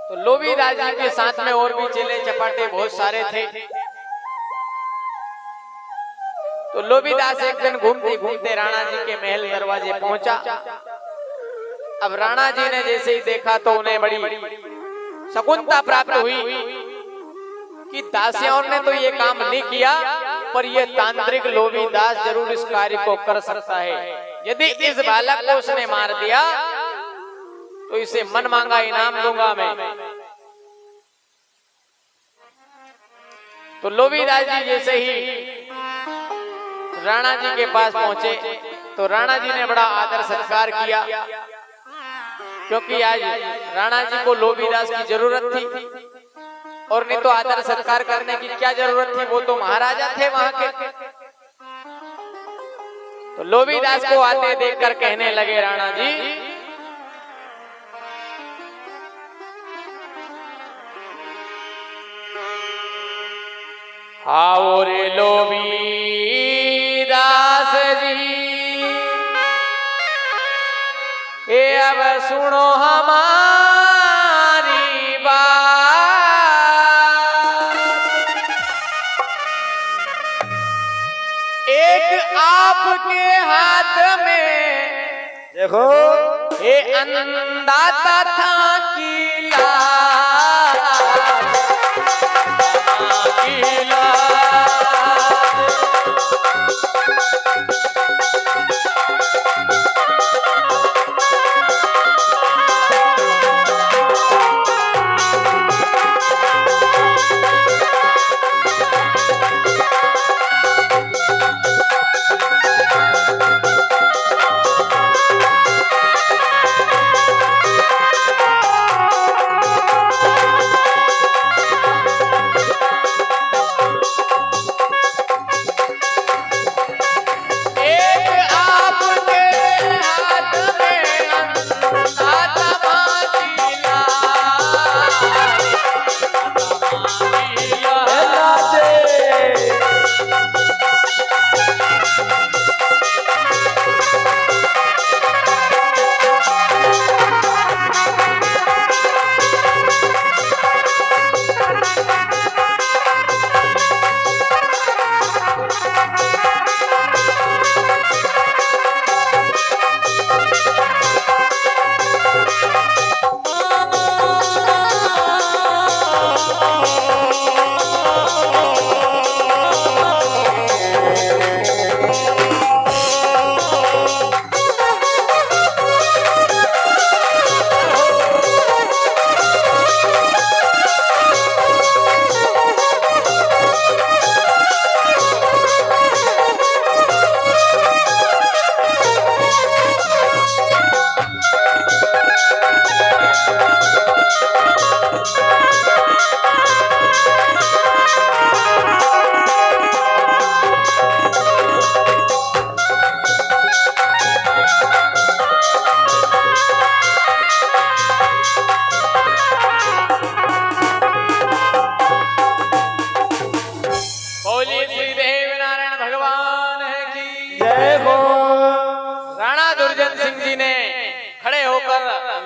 तो लोभीदास जी के साथ में और भी चेले चपाटे बहुत सारे थे। तो लोभीदास एक दिन घूमते घूमते राणा जी के महल दरवाजे पहुंचा। अब राणा जी ने जैसे ही देखा तो उन्हें बड़ी शकुंता प्राप्त हुई कि दासियों ने तो ये काम नहीं किया, पर ये तांत्रिक लोभीदास जरूर इस कार्य को कर सकता है। यदि इस बालक को उसने मार दिया तो इसे मन मांगा इनाम दूंगा मैं। तो लोभीदास जी जैसे ही राणा जी के पास पहुंचे तो राणा जी ने बड़ा आदर सत्कार किया, क्योंकि आज राणा जी को लोभीदास की जरूरत थी। और नहीं तो आदर सत्कार करने की क्या जरूरत थी, वो तो महाराजा थे वहां के। तो लोभीदास को आते देखकर कहने लगे राणा जी, आओ रे लोभीदास जी, ए अब सुनो हमारी बात। एक आपके हाथ में देखो ये अंदाता था कि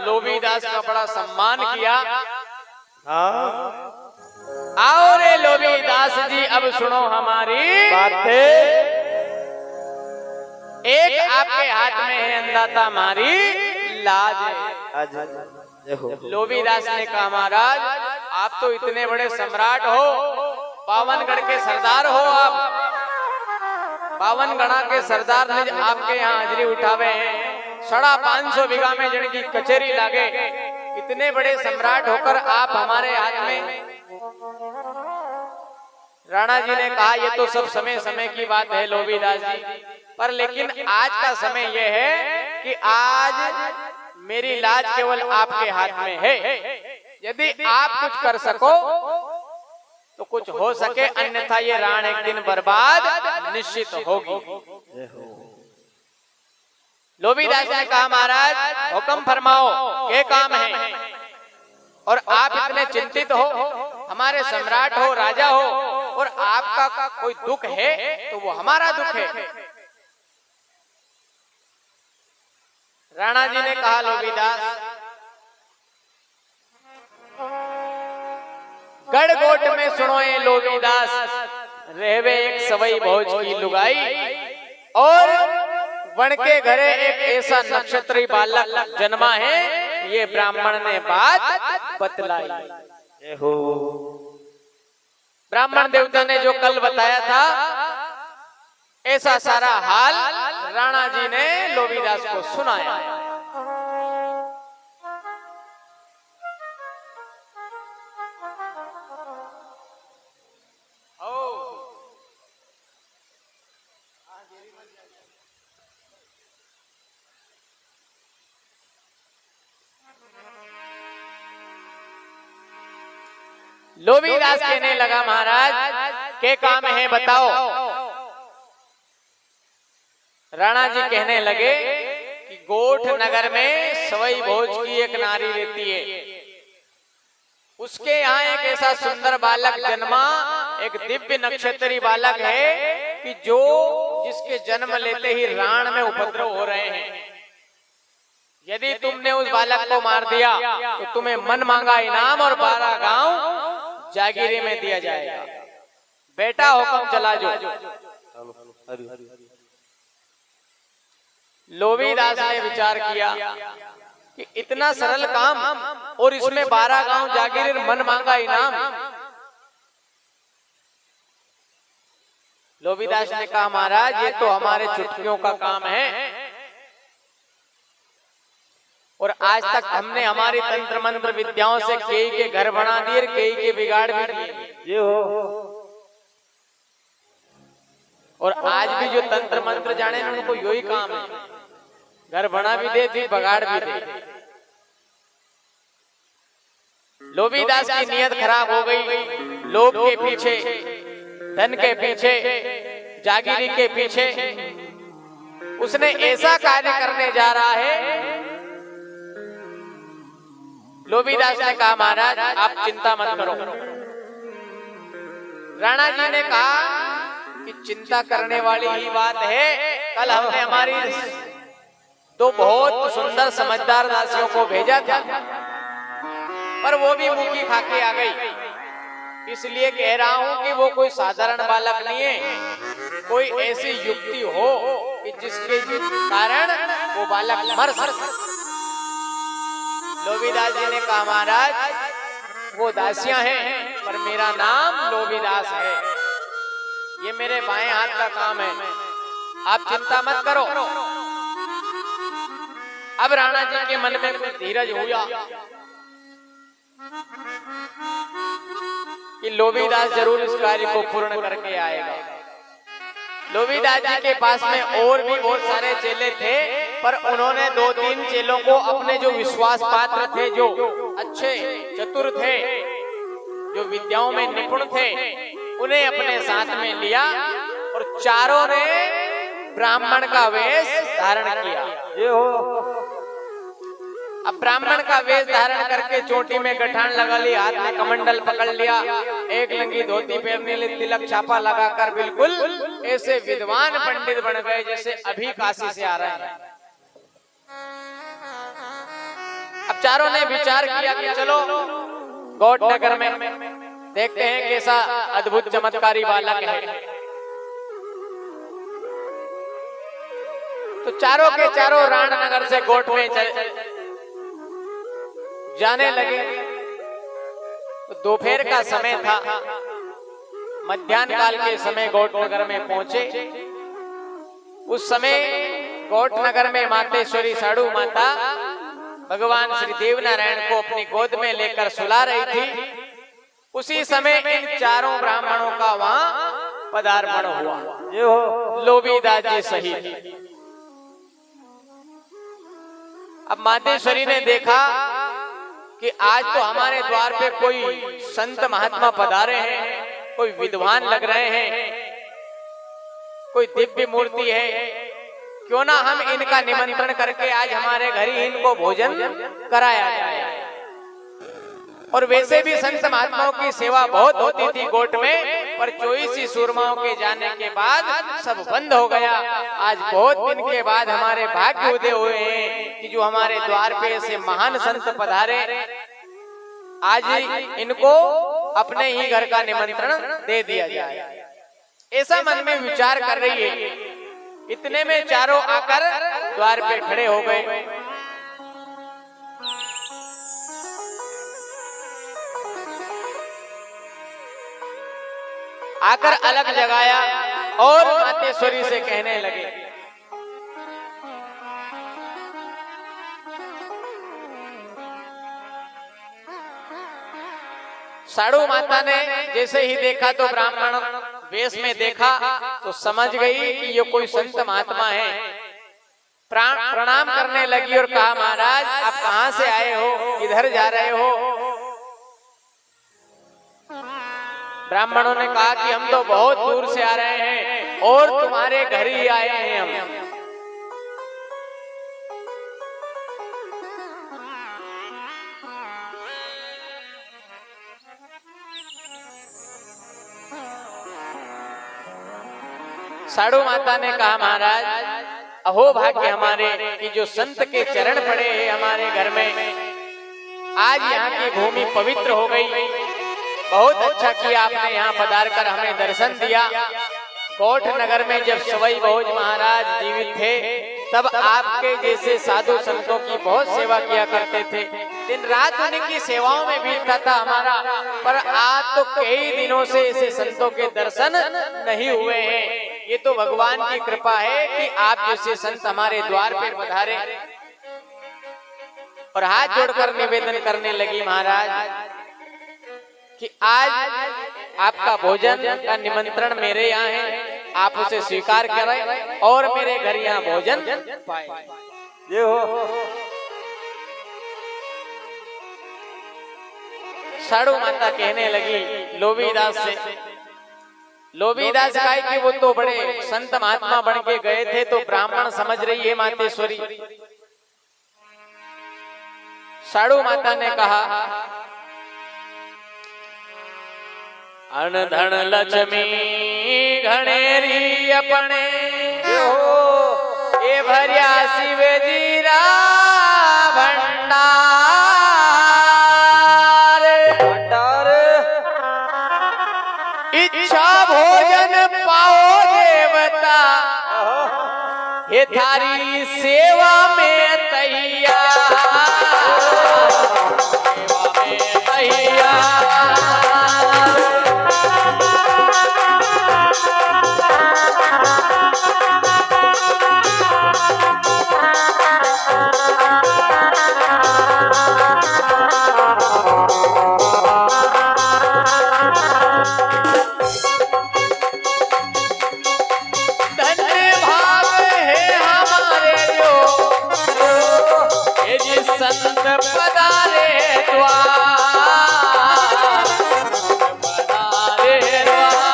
लोभीदास का बड़ा सम्मान किया। आओ रे लोभीदास जी, अब सुनो हमारी बातें। एक आपके हाथ में है अंदाता हमारी लाज। लोभीदास ने कहा, महाराज आप तो इतने बड़े सम्राट हो, पावनगढ़ के सरदार हो, आप पावनगढ़ के सरदार ने आपके यहाँ हाजिरी उठावे हैं। 550 बीघा में जिनकी कचेरी लागे, इतने बड़े सम्राट होकर आप हमारे हाथ में। राणा जी ने कहा, ये तो सब समय समय की बात है लोभीदास जी, पर लेकिन आज का समय यह है कि आज मेरी लाज केवल आपके हाथ में है। यदि आप कुछ कर सको तो कुछ हो सके, अन्यथा ये राण एक दिन बर्बाद निश्चित होगी। लोभीदास ने कहा, महाराज हुक्म फरमाओ, क्या काम है? और आप इतने चिंतित हो, हमारे सम्राट हो, राजा हो, और आपका कोई दुख है तो वो हमारा दुख है। राणा जी ने कहा, लोभीदास गढ़गोट में सुनोए लोबीदास, रहवे एक सवई भोज की लुगाई। और वन के घरे एक ऐसा नक्षत्री बालक जन्मा है, ये ब्राह्मण ने बात बतलाई। ब्राह्मण देवता ने जो कल बताया था, ऐसा सारा हाल राणा जी ने लोबीदास को सुनाया। लोबीदास कहने लगा, महाराज के काम है बताओ। राणा जी कहने लगे कि गोठ नगर में सवई भोज की एक नारी रहती है, उसके यहाँ एक ऐसा सुंदर बालक जन्मा, एक दिव्य नक्षत्री बालक है कि जिसके जन्म लेते ही राण में उपद्रव हो रहे हैं। यदि तुमने उस बालक को मार दिया तो तुम्हें मन मांगा इनाम और 12 गांव जागीरे में दिया जाएगा। बेटा हुक्म चला जो। लोबीदास ने विचार किया कि इतना सरल काम और इसमें 12 गांव जागीर, मन मांगा इनाम। लोबीदास ने कहा, महाराज ये तो हमारे चुटकियों का काम है, और आज तक हमने हमारी तंत्र मंत्र विद्याओं से कई के घर बना दिए, कई के बिगाड़ भी दिए। और आज भी जो तंत्र मंत्र जाने उनको यही काम है, घर बना भी दे थी, बगाड़ भी दे। लोबीदास की नीयत खराब हो गई। लोभ के पीछे, धन के पीछे, जागीरी के पीछे उसने ऐसा कार्य करने जा रहा है। लोबीदास ने कहा, महाराज आप चिंता मत करो। राणा जी ने कहा कि चिंता करने वाली ही बात है। कल हमने हमारी 2 बहुत सुंदर समझदार दासियों को भेजा था, पर वो भी भूखी खाके आ गई। इसलिए कह रहा हूं कि वो कोई साधारण बालक नहीं है, कोई ऐसी युक्ति हो कि जिसके कारण वो बालक मर सके। लोबीदास जी ने कहा, महाराज वो दासियां हैं, पर मेरा नाम लोबीदास है, ये मेरे बाएं हाथ का काम है, आप चिंता मत करो। अब राणा जी के मन में कुछ धीरज हुआ कि लोबीदास जरूर इस कार्य को पूर्ण करके आएगा। लोबीदास जी के पास में और भी बहुत सारे चेले थे, पर उन्होंने 2-3 चेलों को अपने जो विश्वास पात्र थे, जो अच्छे चतुर थे, जो विद्याओं में निपुण थे, उन्हें अपने साथ में लिया और चारों ने ब्राह्मण का वेश धारण किया। अब ब्राह्मण का वेश धारण करके चोटी में गठान लगा ली, हाथ में कमंडल पकड़ लिया, एक लंगी धोती पहनने ली, तिलक छापा लगाकर बिल्कुल ऐसे विद्वान पंडित बन गए जैसे अभी काशी से आ रहे हैं। अब चारों ने विचार किया कि चलो गौड़ नगर में देखते हैं कैसा अद्भुत चमत्कारी बालक है। तो चारों के चारों राणनगर से गोठ में जाने लगे। तो दोपहर का समय था, मध्याह्न काल के समय गोठ नगर में पहुंचे। उस समय गोठ नगर में मातेश्वरी साड़ू माता भगवान श्री देवनारायण को अपनी गोद में लेकर सुला रही थी। उसी समय इन चारों ब्राह्मणों का वहां पदार्पण हुआ, लोबीदास जी सहित। अब मातेश्वरी ने देखा कि आज तो हमारे द्वार पे कोई संत महात्मा पधारे हैं, कोई विद्वान लग रहे हैं, कोई दिव्य मूर्ति है, क्यों ना हम इनका निमंत्रण करके आज हमारे घर ही इनको भोजन कराया जाए। और वैसे भी संत महात्माओं की सेवा बहुत होती थी गोठ में, पर 24 सूरमाओं के जाने के बाद सब बंद हो गया। आज बहुत दिन के बाद हमारे भाग्य उदय हुए हैं कि जो हमारे द्वार पे ऐसे महान संत पधारे। आज इनको अपने ही घर का निमंत्रण दे दिया जाए। ऐसा मन में विचार कर रही है। इतने में चारों आकर द्वार पे खड़े हो गए। आकर अलग जगाया और मातेश्वरी से कहने लगे, साड़ू माता ने जैसे ही देखा तो ब्राह्मण वेश में देखा तो समझ गई कि ये कोई संत महात्मा है। प्रणाम करने लगी और कहा, महाराज आप कहां से आए हो, किधर जा रहे हो? ब्राह्मणों ने कहा कि हम तो बहुत दूर से आ रहे हैं और तुम्हारे घर ही आए हैं हम। साड़ू माता ने कहा, महाराज अहो भाग्य हमारे कि जो संत के चरण पड़े हैं हमारे घर में। आज यहाँ की भूमि पवित्र हो गई। बहुत अच्छा किया आपने यहाँ पधार कर हमें दर्शन दिया। कोट नगर में जब सवाई भोज महाराज जीवित थे तब आपके जैसे साधु संतों की बहुत सेवा किया करते थे। दिन रात उनकी सेवाओं में बीतता था हमारा। पर आज तो कई दिनों से ऐसे संतों के दर्शन नहीं हुए हैं। ये तो भगवान की कृपा है कि आप जैसे संत हमारे द्वार पे पधारे। और हाथ जोड़कर निवेदन करने लगी महाराज कि आज आपका भोजन का निमंत्रण मेरे यहाँ है, आप उसे स्वीकार करें और मेरे घर यहाँ भोजन पाए। ये हो साड़ू माता कहने लगी लोभीदास से, लोभीदास कहा कि वो तो बड़े संत महात्मा बन के गए थे, तो ब्राह्मण समझ रही है मातेश्वरी। साड़ू माता ने कहा, अन धन लक्ष्मी घनेरी अपने ये भरिया शिव जीरा भंडार। इच्छा भोजन पाओ देवता, ये थारी सेवा में तैयार, सेवा में तैयार। संत पधारे द्वार, पधारे द्वार।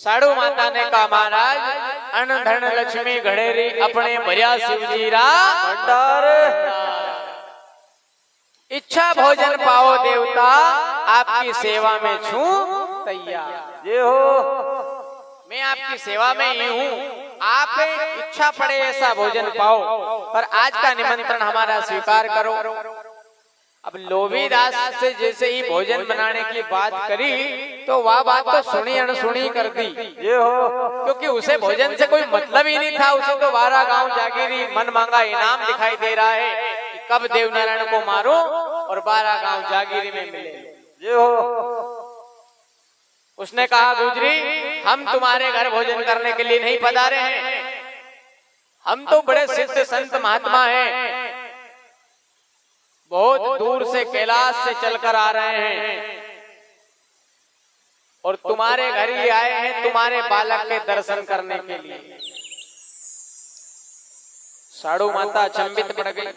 साड़ू माता ने कहा महाराज अन्न धन लक्ष्मी घड़ेरी अपने भरिया शिवजीरा भंडार इच्छा भोजन पाओ देवता आपकी सेवा में छूं तैयार। ये हो मैं आपकी सेवा में ही हूँ, आप इच्छा पड़े ऐसा भोजन पाओ, पर आज का निमंत्रण हमारा स्वीकार करो। अब लोभीदास से जैसे ही भोजन बनाने की बात करी तो वह बात तो सुनी अनसुनी कर दी। ये हो क्योंकि उसे भोजन से कोई मतलब ही नहीं था, उसे तो 12 गांव जागीरी मन मांगा इनाम दिखाई दे रहा है कि कब देवनारायण को मारो और 12 गांव जागीरी में मिले। ये हो उसने कहा गुजरी हम तुम्हारे घर भोजन करने के लिए नहीं पधारे हैं, हम तो बड़े सिद्ध संत महात्मा हैं, बहुत दूर से कैलाश से चलकर आ रहे हैं और तुम्हारे घर ही आए हैं तुम्हारे बालक के दर्शन करने के लिए। साड़ू माता अचंभित पड़ गई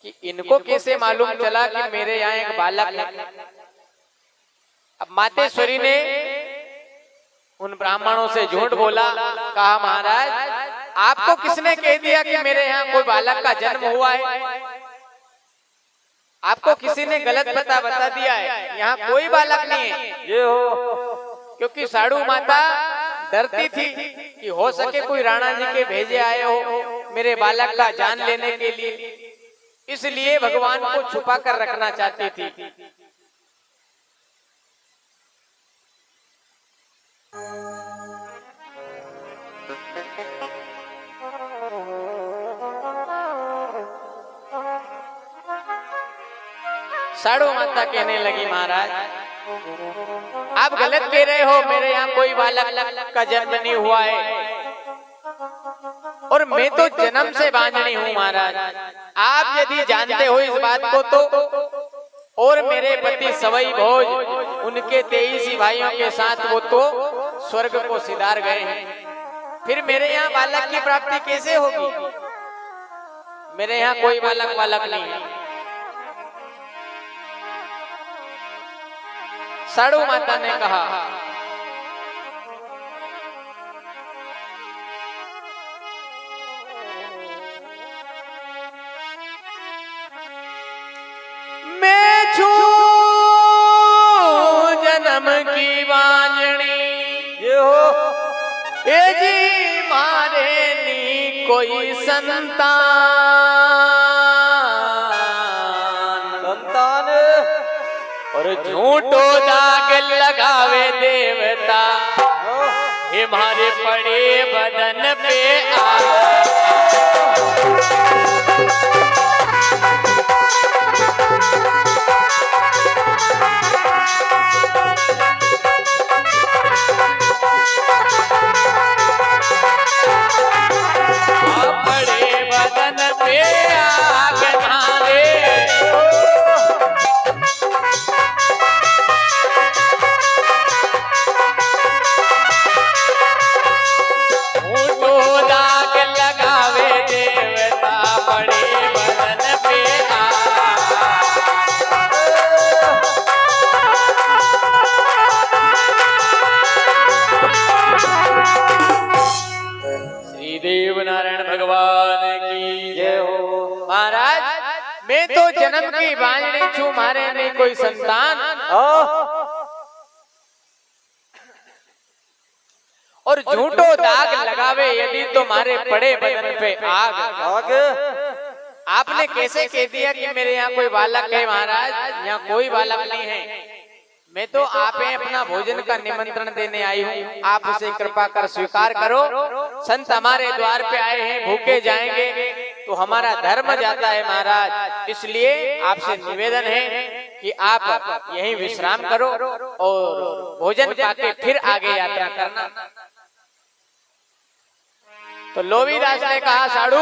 कि इनको कैसे मालूम चला कि मेरे यहाँ एक बालक है। अब मातेश्वरी ने उन ब्राह्मणों से झूठ बोला, कहा महाराज आपको किसने कह दिया कि मेरे यहाँ कोई बालक का जन्म हुआ है? आपको किसी ने गलत बता दिया है, यहाँ कोई बालक नहीं है। ये हो क्योंकि साड़ू माता डरती थी कि हो सके कोई राणा जी के भेजे आए हो मेरे बालक का जान लेने के लिए, इसलिए भगवान को छुपा कर रखना चाहती थी। साड़ू माता कहने लगी महाराज आप गलत कह रहे हो, मेरे यहाँ कोई बालक का जन्म नहीं हुआ है और मैं तो जन्म से बांझनी हूँ महाराज। आप यदि जानते हो इस बात को तो और मेरे पति सवई भोज उनके 23 भाइयों के साथ वो तो स्वर्ग को सिधार गए हैं, फिर मेरे यहाँ बालक की प्राप्ति कैसे होगी? मेरे यहाँ कोई बालक नहीं है। साड़ू माता ने कहा मैं छू जन्म की बांझनी, ये हो ए जी मारे नी कोई संतान, संतान और झूठो दाग लगावे देवता हमारे पड़े बदन पे आ। पड़े बदन पे आग नारे दाग लगावे देवता पड़े बदन पे आ। श्री देव नारायण भगवान की जय हो महाराज मैं तो जन्म की बांझनी छू, मारे नहीं कोई संतान, और झूठो दाग लगावे यदि तुम्हारे पड़े बदन पे आग। आगे आपने कैसे कह दिया कि मेरे यहाँ कोई बालक है? महाराज यहाँ कोई बालक नहीं है, मैं तो आप अपना भोजन का निमंत्रण देने आई हूँ, आप उसे कृपा कर स्वीकार करो। संत हमारे द्वार पे आए हैं, भूखे जाएंगे तो हमारा धर्म जाता है महाराज, इसलिए आपसे निवेदन है कि आप यहीं विश्राम करो और भोजन पाके फिर आगे यात्रा करना। तो लोभीदास ने कहा साड़ू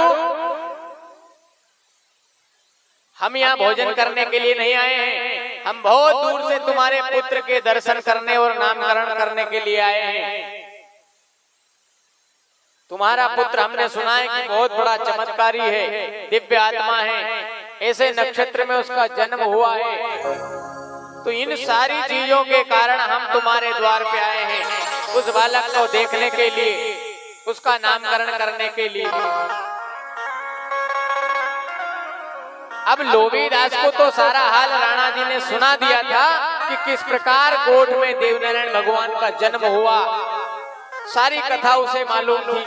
हम यहाँ भोजन करने के लिए नहीं आए हैं, हम बहुत दूर से तुम्हारे पुत्र के दर्शन करने और नामकरण करने के लिए आए हैं। तुम्हारा पुत्र हमने सुना है कि बहुत बड़ा चमत्कारी है, दिव्य आत्मा है, ऐसे नक्षत्र में उसका जन्म हुआ है, तो इन सारी चीजों के कारण हम तुम्हारे द्वार पे आए हैं। उस बालक को देखने के लिए, उसका नामकरण करने के लिए। अब लोभीदास को तो सारा हाल राणा जी ने सुना दिया था कि किस प्रकार गोठ में देवनारायण भगवान का जन्म हुआ, सारी कथा उसे मालूम थी।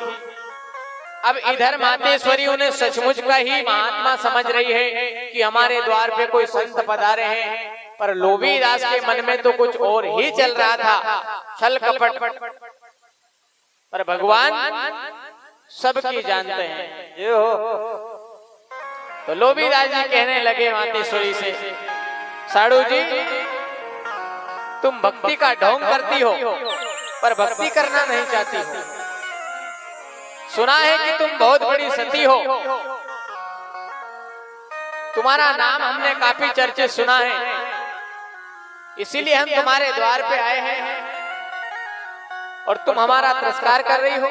अब इधर मातेश्वरी उन्हें सचमुच का ही महात्मा समझ रही है कि हमारे द्वार पे कोई संत पधारे हैं, पर लोभीदास के मन में तो कुछ और ही चल रहा था, छल कपट। पर भगवान सबकी जानते हैं। ये हो। तो लोभीदास जी कहने लगे मातेश्वरी से, साड़ू जी तुम भक्ति का ढोंग करती हो पर भक्ति करना नहीं चाहती हो। सुना है कि तुम बहुत बड़ी सती हो, तुम्हारा नाम हमने काफी चर्चे सुना है, इसीलिए हम तुम्हारे द्वार पे आए हैं और तुम हमारा तिरस्कार कर रही हो।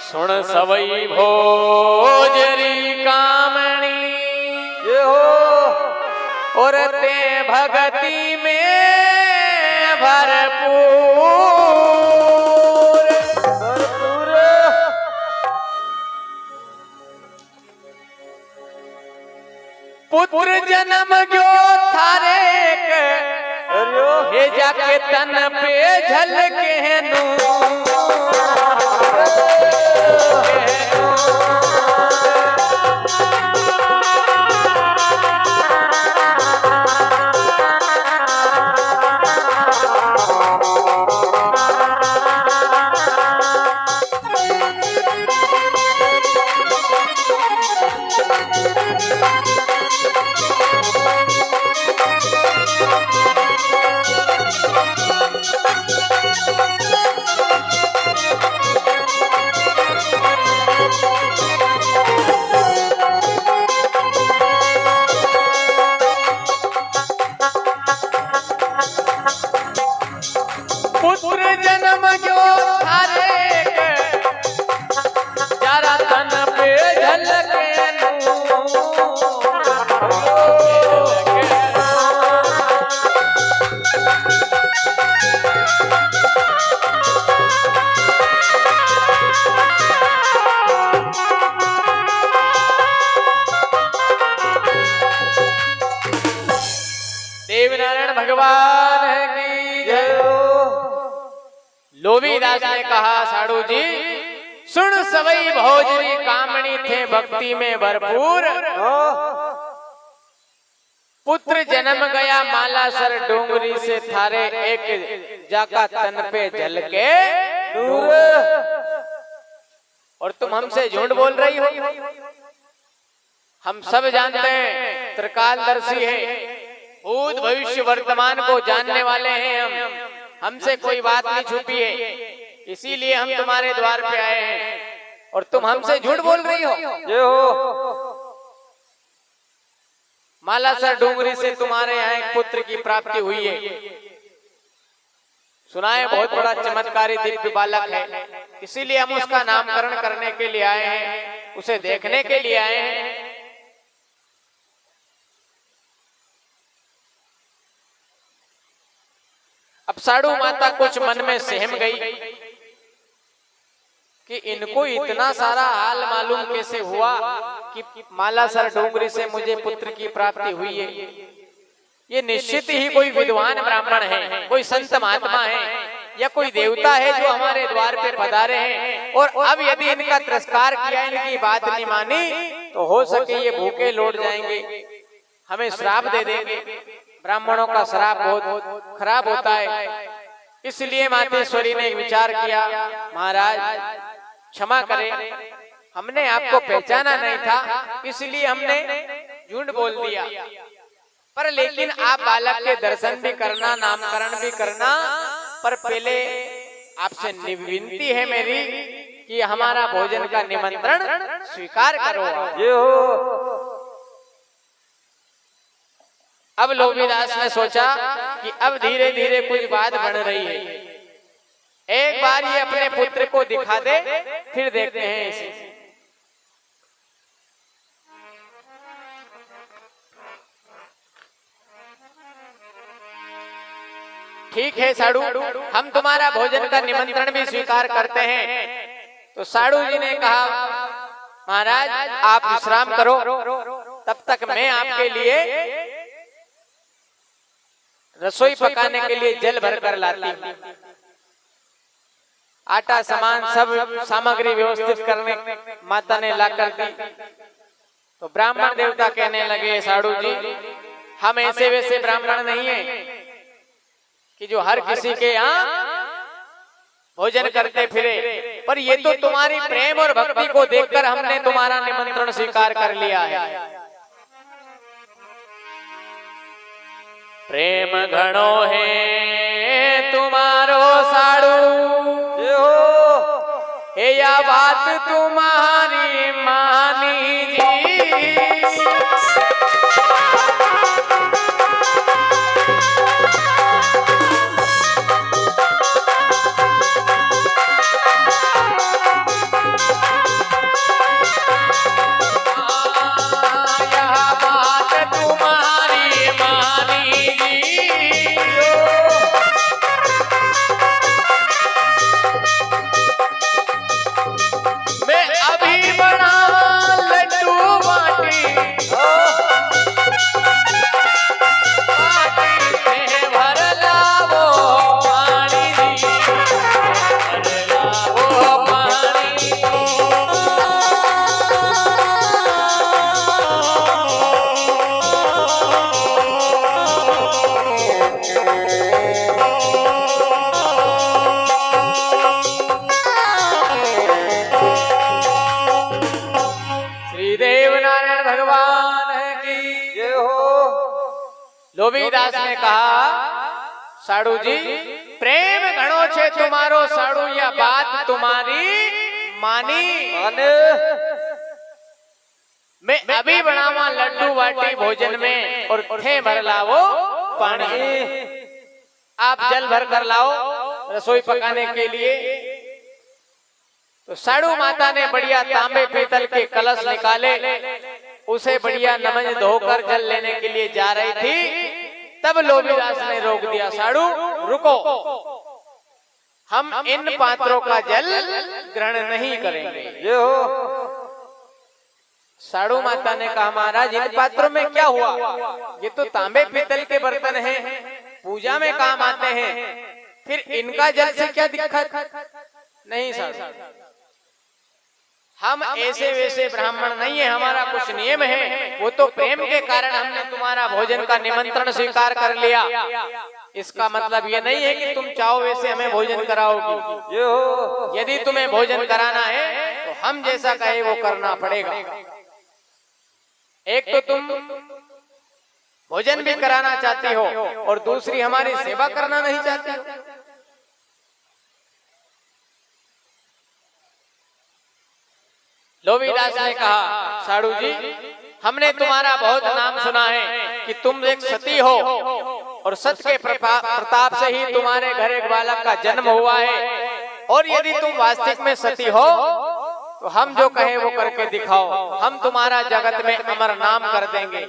सुन सवई भोजरी कामणी, ये हो। और ते भगति में भरपूर। पुत्र जन्म गयो थारे हे जाके तन पे झलके नू। पुत्र जन्म गयो थारे जरा तन पे झलके नू। देवनारायण भगवान की जय हो। लोभीदास ने कहा, साड़ू जी सुन सवई भोजरी कामणी थे भक्ति में भरपूर। पुत्र जन्म गया मालासर डोंगरी से थारे एक जाका तन पे झलके नूर। और तुम हमसे झूठ बोल रही हो। हम सब जानते हैं त्रिकालदर्शी है, भूत भविष्य वर्तमान को जानने वाले हैं हम, हमसे कोई बात नहीं छुपी है, इसीलिए हम तुम्हारे द्वार पे आए हैं और तुम हमसे झूठ बोल रही हो। ये हो। मालासर डोंगरी से तुम्हारे यहाँ एक पुत्र की प्राप्ति हुई है, सुना है बहुत बड़ा चमत्कारी दिव्य बालक है, इसीलिए हम उसका नामकरण करने के लिए आए हैं, उसे देखने के लिए आए हैं। अब साड़ू माता कुछ मन में सहम गई कि इनको इतना सारा हाल मालूम कैसे हुआ कि मालासर डोंगरी से मुझे पुत्र की प्राप्ति हुई है। ये निश्चित ही कोई विद्वान ब्राह्मण है, कोई संत महात्मा है या कोई देवता है जो हमारे द्वार पे पधारे हैं, और अब यदि इनका तिरस्कार किया, इनकी बात नहीं मानी, तो हो सके ये भूखे लौट जाएंगे, हमें श्राप दे देंगे। ब्राह्मणों का श्राप बहुत खराब होता है। इसलिए मातेश्वरी ने विचार किया, महाराज क्षमा करें, हमने आपको पहचाना नहीं था, इसलिए हमने झूठ बोल दिया, पर लेकिन आप बालक के दर्शन भी करना, नामकरण भी करना, पर पहले आपसे विनती है मेरी कि हमारा भोजन का निमंत्रण स्वीकार करो। ये हो। अब लोभीदास ने सोचा कि अब धीरे धीरे कुछ बात बढ़ रही है, एक बार ये अपने पुत्र को दिखा दे, फिर देखते हैं इसे। ठीक है साड़ू, हम तुम्हारा भोजन का निमंत्रण भी स्वीकार करते हैं। तो साड़ू जी ने कहा महाराज आप विश्राम करो, तब तक मैं आपके लिए रसोई पकाने के लिए जल भरकर लाती हूं। आटा सामान सब सामग्री व्यवस्थित करने माता ने लाकर दी। तो ब्राह्मण देवता कहने लगे साड़ू जी हम ऐसे वैसे ब्राह्मण नहीं हैं कि जो हर किसी के यहाँ भोजन करते फिरे, पर ये तो तुम्हारी प्रेम और भक्ति को देखकर हमने तुम्हारा निमंत्रण स्वीकार कर लिया है। प्रेम घणो है तुम्हारो साड़ू हे या बात तुम्हारी मानी जी। लोभीदास ने कहा साड़ू जी प्रेम घणो छे तुम्हारो साड़ू या बात तुम्हारी मानी। मैं अभी बनावा लड्डू बाटी भोजन में और थे भर लाओ पानी। आप जल भर कर लाओ रसोई पकाने के लिए। तो साड़ू माता ने बढ़िया तांबे पीतल के कलश निकाले, उसे बढ़िया नमन धोकर जल लेने के लिए जा रही थी। तब लोभीदास ने रोक दिया साड़ू रुको, हम इन पात्रों का जल ग्रहण नहीं करेंगे। ये हो साड़ू माता ने कहा महाराज इन पात्रों में क्या हुआ, ये तो तांबे पीतल के बर्तन हैं, पूजा में काम आते हैं, फिर इनका जल से क्या दिक्कत। नहीं साड़ू हम ऐसे वैसे ब्राह्मण नहीं है, हमारा कुछ नियम है, वो तो प्रेम के कारण हमने तुम्हारा भोजन का निमंत्रण स्वीकार कर लिया। इसका मतलब ये नहीं है कि तुम चाहो वैसे हमें भोजन कराओगी। ये हो यदि तुम्हें भोजन कराना है तो हम जैसा कहे वो करना पड़ेगा। एक तो तुम भोजन भी कराना चाहती हो और दूसरी हमारी सेवा करना नहीं चाहती हो। लोभीदास ने कहा साड़ू जी हमने तुम्हारा बहुत नाम सुना है कि तुम एक सती हो और सत के प्रताप से ही तुम्हारे घर एक बालक का जन्म हुआ है, और यदि तुम वास्तविक में सती हो तो हम जो कहे वो करके दिखाओ, हम तुम्हारा जगत में अमर नाम कर देंगे।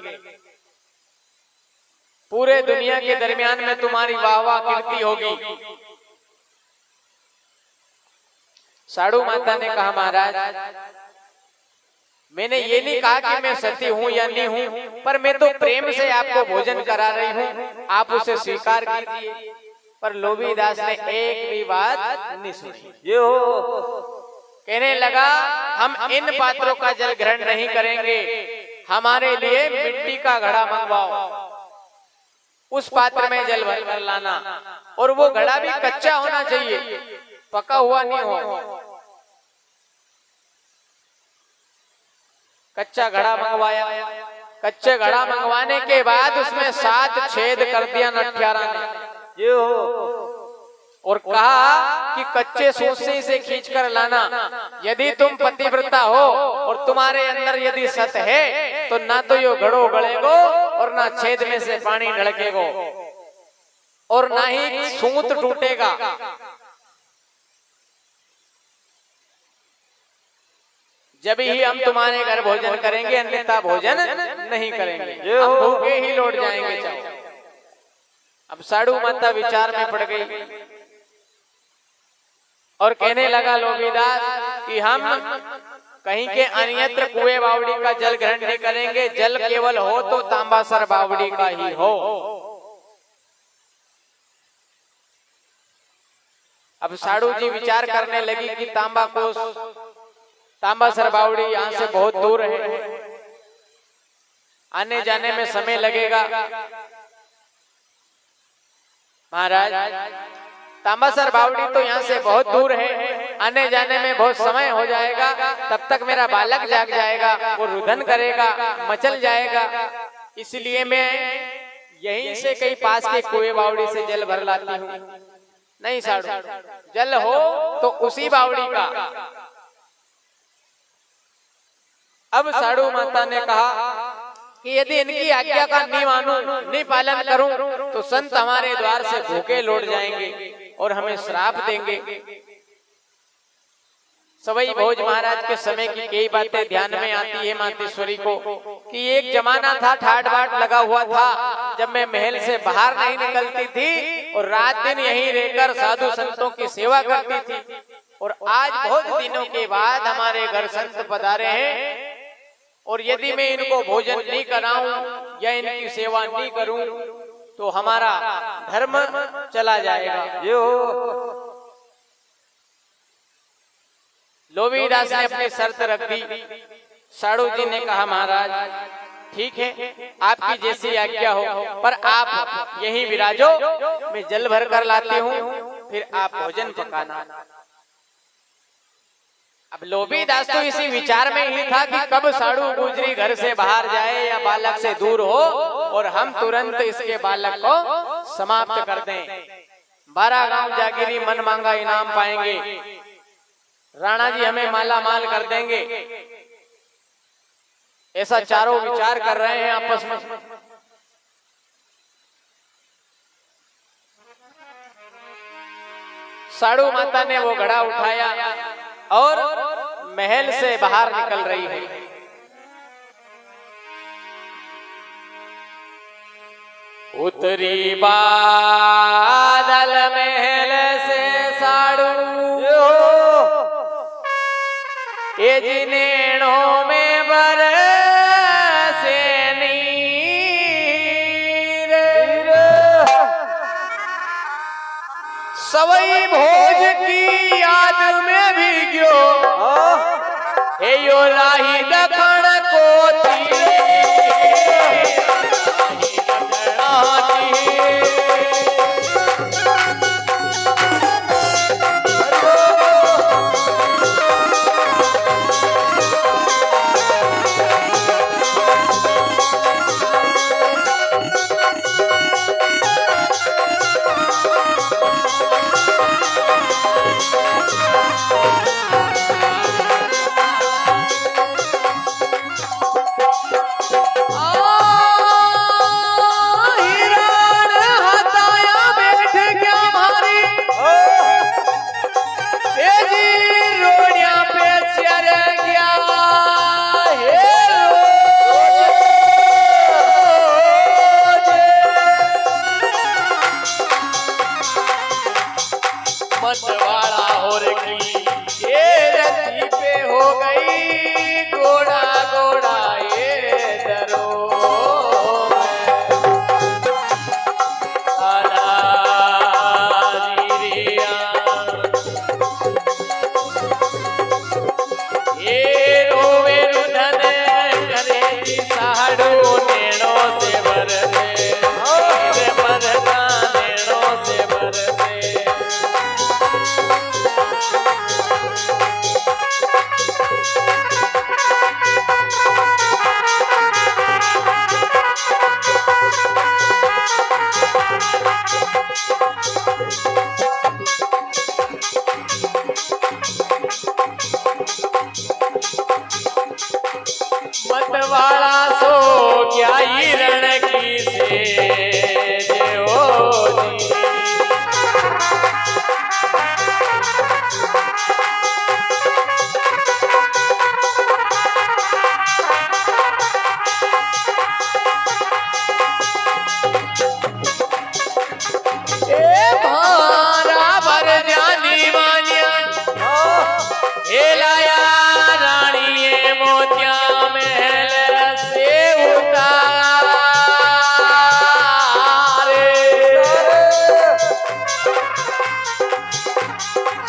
पूरे दुनिया के दरमियान में तुम्हारी वाह वाह कीर्ति होगी। साड़ू माता ने कहा महाराज मैंने ये नहीं कहा कि मैं सती हूँ या नहीं हूँ, पर मैं तो प्रेम से आपको भोजन करा रही हूँ, आप उसे स्वीकार कीजिए। पर लोभीदास ने एक भी बात नहीं सुनी। ये हो कहने लगा हम इन पात्रों का जल ग्रहण नहीं करेंगे, हमारे लिए मिट्टी का घड़ा मंगवाओ, उस पात्र में जल भर कर लाना, और वो घड़ा भी कच्चा होना चाहिए, पका हुआ नहीं हो। कच्चा घड़ा मंगवाया, कच्चे घड़ा मंगवाने के बाद उसमें 7 छेद कर दिया नठियारा ने। ये हो और कहा कि कच्चे सूत से इसे खींच कर लाना। यदि तुम पतिव्रता हो और तुम्हारे अंदर यदि सत है तो ना तो यो घड़ो गड़ेगो और ना छेद में से पानी ढड़केगो और ना ही सूत टूटेगा। जब ही हम तुम्हारे घर भोजन करेंगे, अन्यथा भोजन नहीं करेंगे, हम भूखे ही लौट जाएंगे। अब साड़ू माता विचार में पड़ गई और कहने लगा लोभीदास कि हम कहीं के अन्यत्र कुएं बावड़ी का जल ग्रहण नहीं करेंगे, जल केवल हो तो तांबासर बावड़ी का ही हो। अब साड़ू जी विचार करने लगी कि तांबासर बावड़ी यहाँ से बहुत दूर है, आने जाने में समय लगेगा। महाराज, तांबासर बावड़ी तो यहाँ से बहुत दूर है, आने जाने में बहुत समय हो जाएगा, तब तक मेरा बालक जाग जाएगा, वो रुदन करेगा, मचल जाएगा, इसलिए मैं यहीं से कहीं पास के कुएं बावड़ी से जल भर लाती हूँ। नहीं साड़ू, जल हो तो उसी बावड़ी का। अब साड़ू माता ने कहा कि यदि इनकी आज्ञा का नहीं मानूं, नहीं पालन करूं, तो संत हमारे द्वार से भूखे लौट जाएंगे और हमें श्राप देंगे। सवई भोज महाराज के समय की कई बातें ध्यान में आती है मातेश्वरी को कि एक जमाना था, ठाट बाट लगा हुआ था, जब मैं महल से बाहर नहीं निकलती थी और रात दिन यहीं रहकर साधु संतों की सेवा करती थी। और आज बहुत दिनों के बाद हमारे घर संत पधारे हैं, और यदि मैं इनको भोजन नहीं कराऊं या इनकी सेवा नहीं करूं तो हमारा धर्म चला जाएगा। लोभीदास ने अपनी शर्त रख दी। साड़ू जी ने कहा महाराज ठीक है, आपकी जैसी आज्ञा हो, पर आप यहीं विराजो, मैं जल भर कर लाती हूँ, फिर आप भोजन पकाना। अब लोभीदास तो इसी विचार में ही था कि कब साड़ू गुजरी घर से बाहर जाए या बालक से दूर हो और हम तुरंत इसके बालक को समाप्त कर दें। 12 गांव जागीरी मन मांगा इनाम पाएंगे, राणा जी हमें माला माल कर देंगे, ऐसा चारों विचार कर रहे हैं आपस में। साड़ू माता ने वो घड़ा उठाया और महल से बाहर निकल रही है। उतरी बादल महल से साड़ू ये जिनेणों में बरसे नीर, सवई भोज की याद में भी गयो हे यो राही दखण कोती।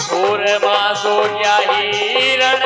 सूर मां सो गया हिरण